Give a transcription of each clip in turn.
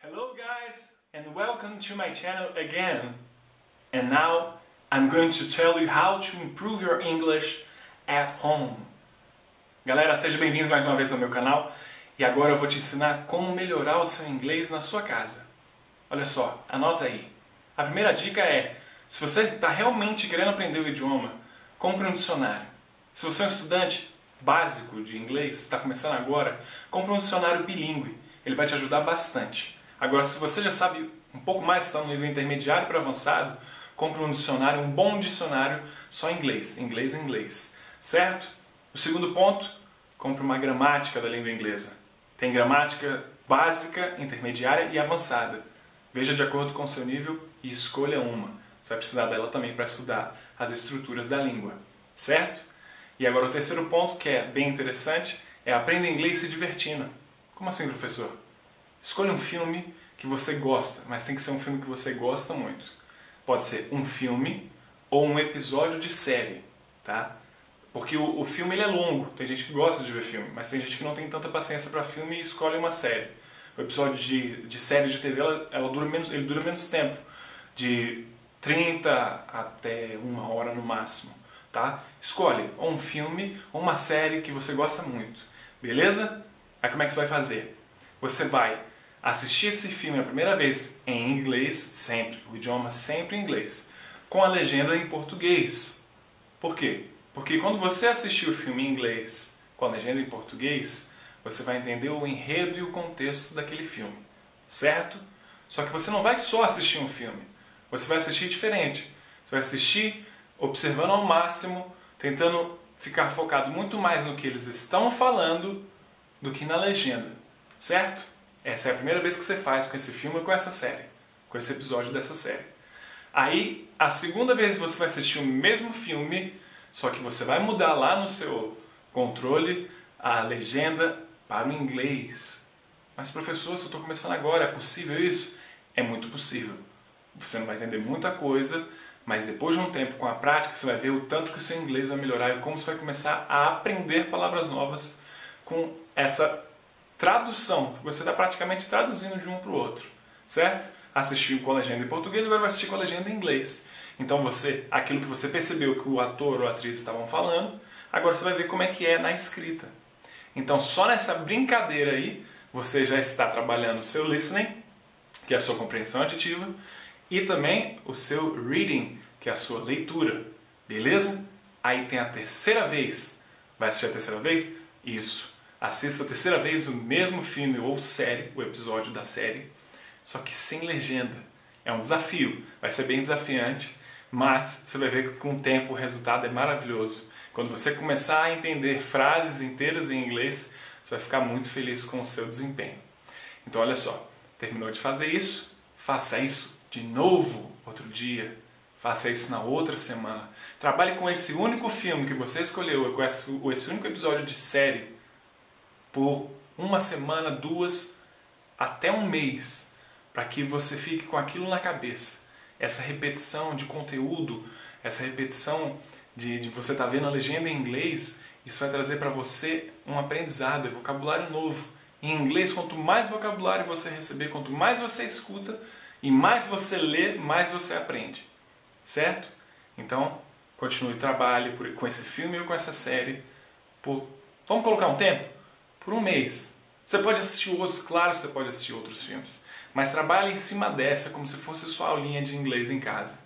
Hello guys, and welcome to my channel again. And now I'm going to tell you how to improve your English at home. Galera, sejam bem-vindos mais uma vez ao meu canal. E agora eu vou te ensinar como melhorar o seu inglês na sua casa. Olha só, anota aí. A primeira dica é, se você está realmente querendo aprender o idioma, compre um dicionário. Se você é um estudante básico de inglês, está começando agora, compre um dicionário bilíngue. Ele vai te ajudar bastante. Agora, se você já sabe um pouco mais, está no nível intermediário para avançado, compre um dicionário, um bom dicionário só em inglês, inglês, certo? O segundo ponto, compre uma gramática da língua inglesa. Tem gramática básica, intermediária e avançada. Veja de acordo com o seu nível e escolha uma. Você vai precisar dela também para estudar as estruturas da língua, certo? E agora o terceiro ponto, que é bem interessante, é aprenda inglês se divertindo. Como assim, professor? Escolha um filme que você gosta, mas tem que ser um filme que você gosta muito. Pode ser um filme ou um episódio de série, tá? Porque o filme ele é longo, tem gente que gosta de ver filme, mas tem gente que não tem tanta paciência para filme e escolhe uma série. O episódio de série de TV ele dura menos tempo, de 30 até 1 hora no máximo, tá? Escolhe ou um filme ou uma série que você gosta muito, beleza? Aí como é que você vai fazer? Você vai assistir esse filme a primeira vez em inglês, sempre, o idioma sempre em inglês, com a legenda em português. Por quê? Porque quando você assistir o filme em inglês com a legenda em português, você vai entender o enredo e o contexto daquele filme, certo? Só que você não vai só assistir um filme, você vai assistir diferente. Você vai assistir observando ao máximo, tentando ficar focado muito mais no que eles estão falando do que na legenda, certo? Essa é a primeira vez que você faz com esse filme e com essa série, com esse episódio dessa série. Aí, a segunda vez você vai assistir o mesmo filme, só que você vai mudar lá no seu controle a legenda para o inglês. Mas professor, se eu estou começando agora, é possível isso? É muito possível. Você não vai entender muita coisa, mas depois de um tempo com a prática, você vai ver o tanto que o seu inglês vai melhorar e como você vai começar a aprender palavras novas com essa tradução. Você está praticamente traduzindo de um para o outro, certo? Assistiu com a legenda em português, agora vai assistir com a legenda em inglês. Então aquilo que você percebeu que o ator ou a atriz estavam falando, agora você vai ver como é que é na escrita. Então só nessa brincadeira aí, você já está trabalhando o seu listening, que é a sua compreensão auditiva, e também o seu reading, que é a sua leitura, beleza? Aí tem a terceira vez. Vai assistir a terceira vez? Isso. Assista a terceira vez o mesmo filme ou série, o episódio da série, só que sem legenda. É um desafio, vai ser bem desafiante, mas você vai ver que com o tempo o resultado é maravilhoso. Quando você começar a entender frases inteiras em inglês, você vai ficar muito feliz com o seu desempenho. Então olha só, terminou de fazer isso, faça isso de novo outro dia, faça isso na outra semana. Trabalhe com esse único filme que você escolheu, com esse único episódio de série, por uma semana, 2, até um mês, para que você fique com aquilo na cabeça. Essa repetição de conteúdo, essa repetição de você estar vendo a legenda em inglês, isso vai trazer para você um aprendizado, vocabulário novo. Em inglês, quanto mais vocabulário você receber, quanto mais você escuta e mais você lê, mais você aprende. Certo? Então, continue, trabalhe com esse filme ou com essa série vamos colocar um tempo? Por um mês. Você pode assistir outros, claro, você pode assistir outros filmes, mas trabalhe em cima dessa como se fosse sua aulinha de inglês em casa.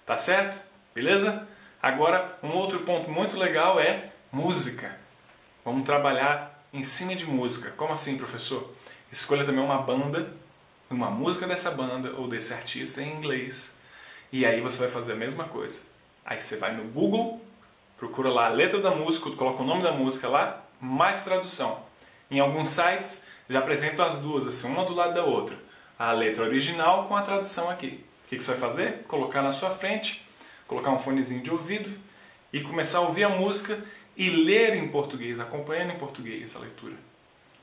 Tá certo? Beleza? Agora, um outro ponto muito legal é música. Vamos trabalhar em cima de música. Como assim, professor? Escolha também uma banda, uma música dessa banda ou desse artista em inglês, e aí você vai fazer a mesma coisa. Aí você vai no Google, procura lá a letra da música, coloca o nome da música lá, mais tradução. Em alguns sites já apresentam as duas, assim, uma do lado da outra. A letra original com a tradução aqui. O que você vai fazer? Colocar na sua frente, colocar um fonezinho de ouvido e começar a ouvir a música e ler em português, acompanhando em português a leitura.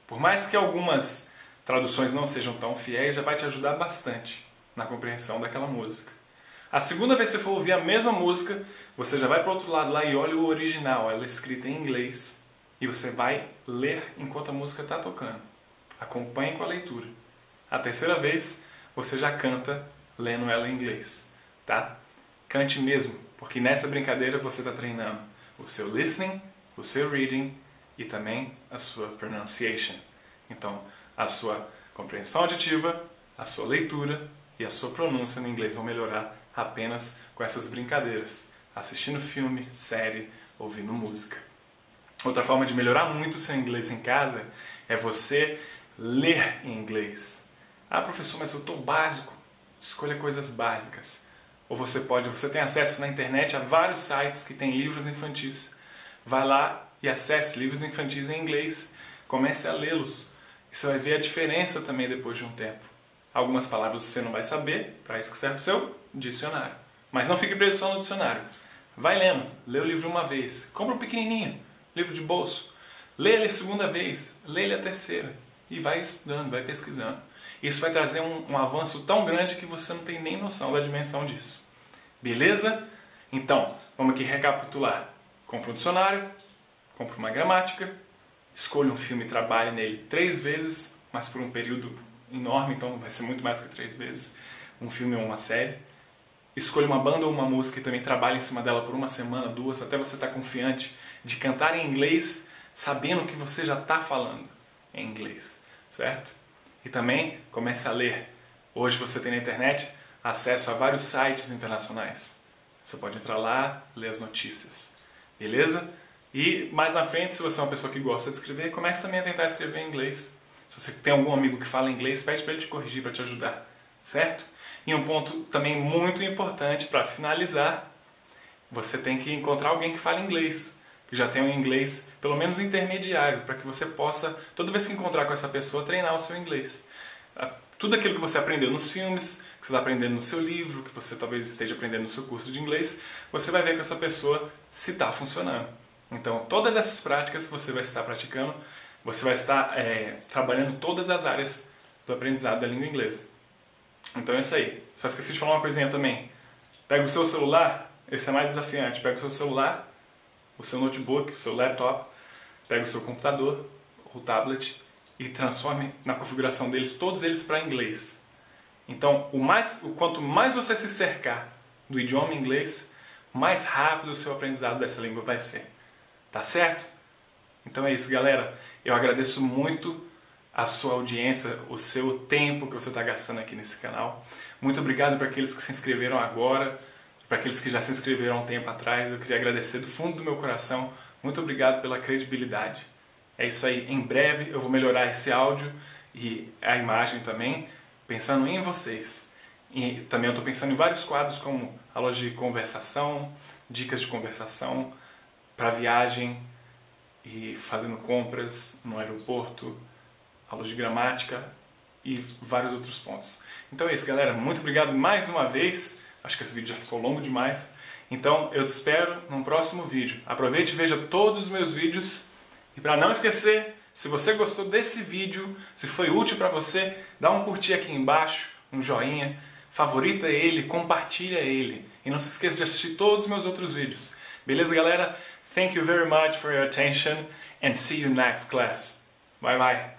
Por mais que algumas traduções não sejam tão fiéis, já vai te ajudar bastante na compreensão daquela música. A segunda vez que você for ouvir a mesma música, você já vai para o outro lado lá e olha o original, ela é escrita em inglês. E você vai ler enquanto a música está tocando. Acompanhe com a leitura. a terceira vez você já canta lendo ela em inglês, tá? Cante mesmo, porque nessa brincadeira você está treinando o seu listening, o seu reading e também a sua pronunciation. Então, a sua compreensão auditiva, a sua leitura e a sua pronúncia no inglês vão melhorar apenas com essas brincadeiras, assistindo filme, série, ouvindo música. Outra forma de melhorar muito o seu inglês em casa é você ler em inglês. Ah, professor, mas eu estou básico. Escolha coisas básicas. Ou você tem acesso na internet a vários sites que têm livros infantis. Vai lá e acesse livros infantis em inglês. Comece a lê-los. E você vai ver a diferença também depois de um tempo. Algumas palavras você não vai saber, para isso que serve o seu dicionário. Mas não fique preso só no dicionário. Vai lendo, lê o livro uma vez. Compra um pequenininho, livro de bolso. Lê ele a segunda vez, lê ele a terceira. E vai estudando, vai pesquisando. Isso vai trazer um avanço tão grande que você não tem nem noção da dimensão disso. Beleza? Então, vamos aqui recapitular. Compre um dicionário, compre uma gramática, escolha um filme e trabalhe nele 3 vezes, mas por um período enorme, então vai ser muito mais que 3 vezes, um filme ou uma série. Escolha uma banda ou uma música e também trabalhe em cima dela por 1 semana, 2, até você estar confiante de cantar em inglês, sabendo que você já está falando em inglês, certo? E também comece a ler. Hoje você tem na internet acesso a vários sites internacionais. Você pode entrar lá, ler as notícias. Beleza? E mais na frente, se você é uma pessoa que gosta de escrever, comece também a tentar escrever em inglês. Se você tem algum amigo que fala inglês, pede para ele te corrigir, para te ajudar. Certo? E um ponto também muito importante para finalizar, você tem que encontrar alguém que fale inglês, que já tenha um inglês pelo menos intermediário, para que você possa, toda vez que encontrar com essa pessoa, treinar o seu inglês. Tudo aquilo que você aprendeu nos filmes, que você está aprendendo no seu livro, que você talvez esteja aprendendo no seu curso de inglês, você vai ver com essa pessoa se está funcionando. Então, todas essas práticas você vai estar praticando, você vai estar trabalhando todas as áreas do aprendizado da língua inglesa. Então é isso aí. Só esqueci de falar uma coisinha também. Pega o seu celular, esse é mais desafiante. Pega o seu celular, o seu notebook, o seu laptop, pega o seu computador, o tablet e transforme na configuração deles, todos eles para inglês. Então, quanto mais você se cercar do idioma inglês, mais rápido o seu aprendizado dessa língua vai ser. Tá certo? Então é isso, galera. Eu agradeço muito a sua audiência, o seu tempo que você está gastando aqui nesse canal. Muito obrigado para aqueles que se inscreveram agora, para aqueles que já se inscreveram há um tempo atrás. Eu queria agradecer do fundo do meu coração. Muito obrigado pela credibilidade. É isso aí. Em breve eu vou melhorar esse áudio e a imagem também, pensando em vocês. E também eu estou pensando em vários quadros como aulas de conversação, dicas de conversação, para viagem e fazendo compras no aeroporto, aulas de gramática e vários outros pontos. Então é isso, galera. Muito obrigado mais uma vez. Acho que esse vídeo já ficou longo demais. Então eu te espero num próximo vídeo. Aproveite e veja todos os meus vídeos. E para não esquecer, se você gostou desse vídeo, se foi útil para você, dá um curtir aqui embaixo, um joinha, favorita ele, compartilha ele. E não se esqueça de assistir todos os meus outros vídeos. Beleza, galera? Thank you very much for your attention and see you next class. Bye bye.